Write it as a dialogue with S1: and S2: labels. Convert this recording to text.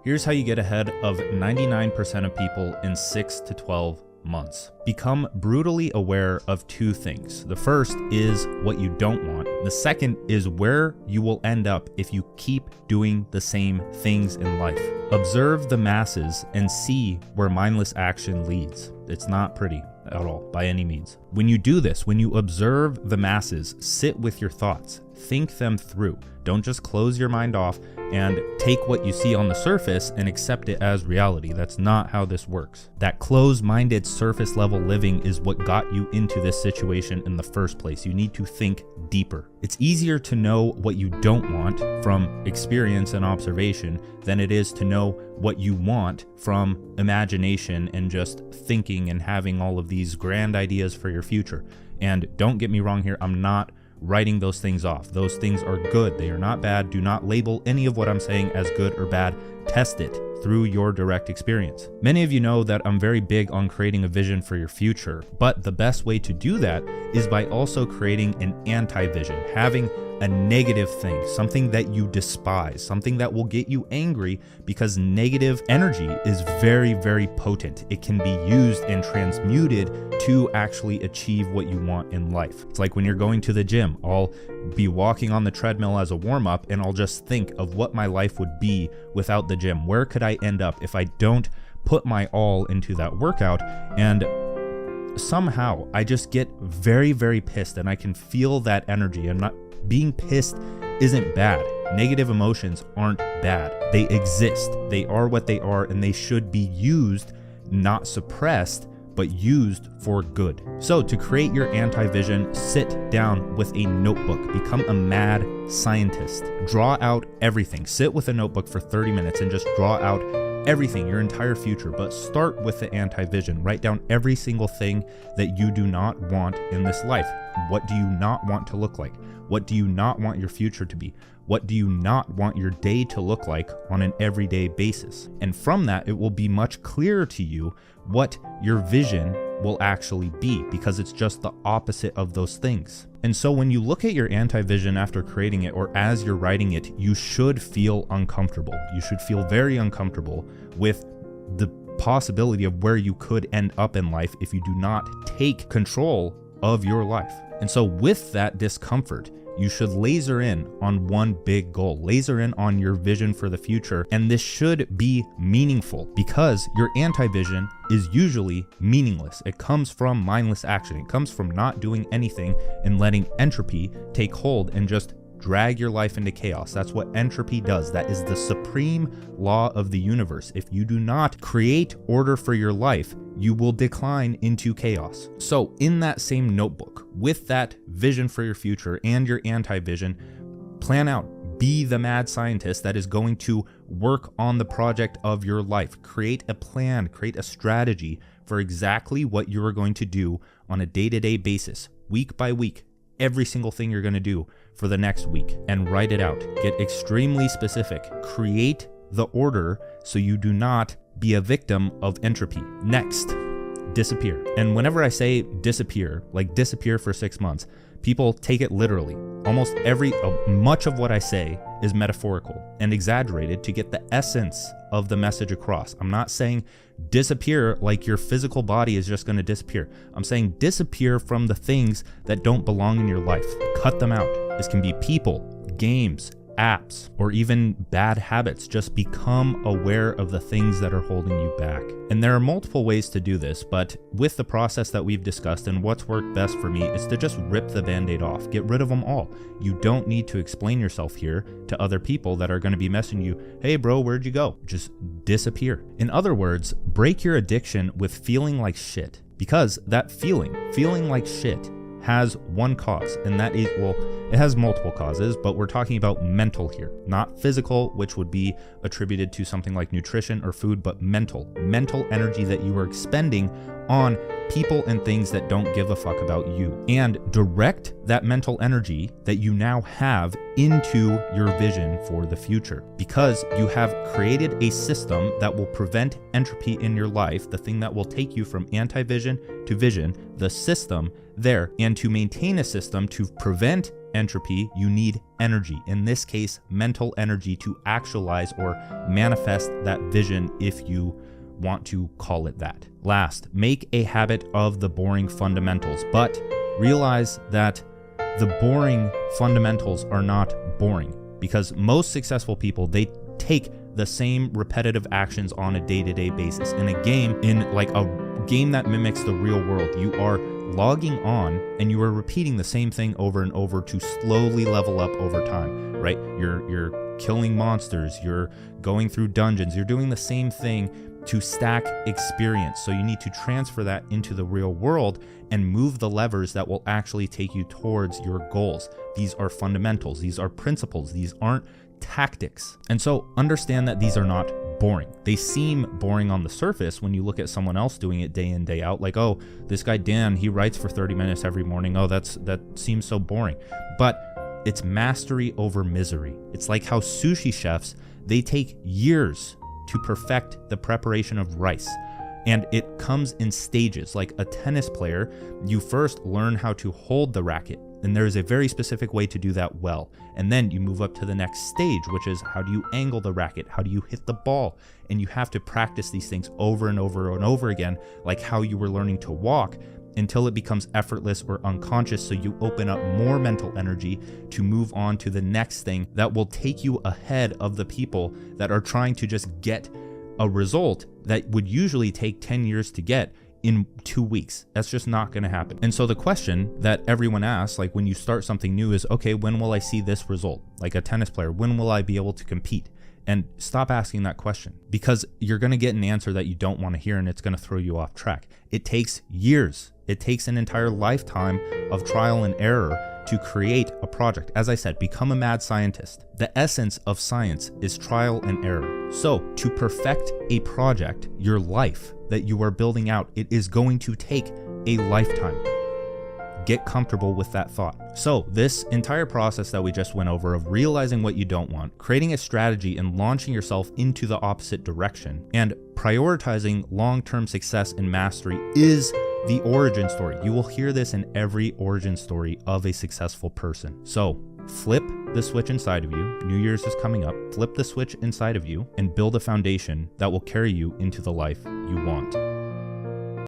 S1: Here's how you get ahead of 99% of people in 6 to 12 months. Become brutally aware of two things. The first is what you don't want. The second is where you will end up if you keep doing the same things in life. Observe the masses and see where mindless action leads. It's not pretty at all, by any means. When you do this, when you observe the masses, sit with your thoughts, think them through. Don't just close your mind off and take what you see on the surface and accept it as reality. That's not how this works. That closed-minded surface level living is what got you into this situation in the first place. You need to think deeper. It's easier to know what you don't want from experience and observation than it is to know what you want from imagination and just thinking and having all of these grand ideas for your future. And don't get me wrong here, I'm not writing those things off. Those things are good. They are not bad. Do not label any of what I'm saying as good or bad. Test it through your direct experience. Many of you know that I'm very big on creating a vision for your future, but the best way to do that is by also creating an anti-vision, having a negative thing, something that you despise, something that will get you angry, because negative energy is very, very potent. It can be used and transmuted to actually achieve what you want in life. It's like when you're going to the gym, I'll be walking on the treadmill as a warm-up and I'll just think of what my life would be without the gym. Where could I end up if I don't put my all into that workout? And somehow I just get very, very pissed, and I can feel that energy. I'm not being pissed isn't bad. Negative emotions aren't bad. They exist. They are what they are, and they should be used, not suppressed, but used for good. So to create your anti-vision, sit down with a notebook, become a mad scientist, draw out everything. Sit with a notebook for 30 minutes and just draw out everything, your entire future, but start with the anti-vision. Write down every single thing that you do not want in this life. What do you not want to look like? What do you not want your future to be? What do you not want your day to look like on an everyday basis? And from that, it will be much clearer to you what your vision will actually be, because it's just the opposite of those things. And so when you look at your anti-vision after creating it, or as you're writing it, you should feel uncomfortable. You should feel very uncomfortable with the possibility of where you could end up in life if you do not take control of your life. And so with that discomfort, you should laser in on one big goal, laser in on your vision for the future. And this should be meaningful, because your anti-vision is usually meaningless. It comes from mindless action. It comes from not doing anything and letting entropy take hold and just drag your life into chaos. That's what entropy does. That is the supreme law of the universe. If you do not create order for your life, you will decline into chaos. So in that same notebook, with that vision for your future and your anti-vision, plan out. Be the mad scientist that is going to work on the project of your life. Create a plan, create a strategy for exactly what you are going to do on a day-to-day basis, week by week, every single thing you're going to do for the next week, and write it out. Get extremely specific. Create the order so you do not be a victim of entropy. Next, disappear. And whenever I say disappear, like disappear for 6 months, people take it literally. Almost much of what I say is metaphorical and exaggerated to get the essence of the message across. I'm not saying disappear like your physical body is just going to disappear. I'm saying disappear from the things that don't belong in your life. Cut them out. This can be people, games, apps, or even bad habits. Just become aware of the things that are holding you back. And there are multiple ways to do this, but with the process that we've discussed and what's worked best for me is to just rip the band-aid off. Get rid of them all. You don't need to explain yourself here to other people that are going to be messaging you, hey bro, where'd you go? Just disappear. In other words, break your addiction with feeling like shit, because that feeling like shit has one cause, and that is, well, it has multiple causes, but we're talking about mental here, not physical, which would be attributed to something like nutrition or food, but mental energy that you are expending on people and things that don't give a fuck about you, and direct that mental energy that you now have into your vision for the future, because you have created a system that will prevent entropy in your life, the thing that will take you from anti-vision to vision, the system there. And to maintain a system to prevent entropy, you need energy. In this case, mental energy to actualize or manifest that vision, if you want to call it that. Last, make a habit of the boring fundamentals, but realize that the boring fundamentals are not boring, because most successful people, they take the same repetitive actions on a day-to-day basis. In a game, that mimics the real world, you are logging on and you are repeating the same thing over and over to slowly level up over time, right? You're killing monsters, you're going through dungeons, you're doing the same thing to stack experience. So you need to transfer that into the real world and move the levers that will actually take you towards your goals. These are fundamentals, these are principles, these aren't tactics. And so understand that these are not boring. They seem boring on the surface when you look at someone else doing it day in, day out. Like, oh, this guy Dan, he writes for 30 minutes every morning. Oh, that seems so boring. But it's mastery over misery. It's like how sushi chefs, they take years to perfect the preparation of rice. And it comes in stages. Like a tennis player, you first learn how to hold the racket. And there is a very specific way to do that well. And then you move up to the next stage, which is how do you angle the racket? How do you hit the ball? And you have to practice these things over and over and over again, like how you were learning to walk, until it becomes effortless or unconscious, so you open up more mental energy to move on to the next thing that will take you ahead of the people that are trying to just get a result that would usually take 10 years to get in 2 weeks. That's just not going to happen. And so the question that everyone asks, like when you start something new, is, okay, when will I see this result? Like a tennis player, when will I be able to compete? And stop asking that question, because you're going to get an answer that you don't want to hear, and it's going to throw you off track. It takes years. It takes an entire lifetime of trial and error to create a project. As I said, become a mad scientist. The essence of science is trial and error. So to perfect a project, your life that you are building out, it is going to take a lifetime. Get comfortable with that thought. So this entire process that we just went over of realizing what you don't want, creating a strategy and launching yourself into the opposite direction, and prioritizing long-term success and mastery is the origin story. You will hear this in every origin story of a successful person. So flip the switch inside of you. New Year's is coming up. Flip the switch inside of you and build a foundation that will carry you into the life you want.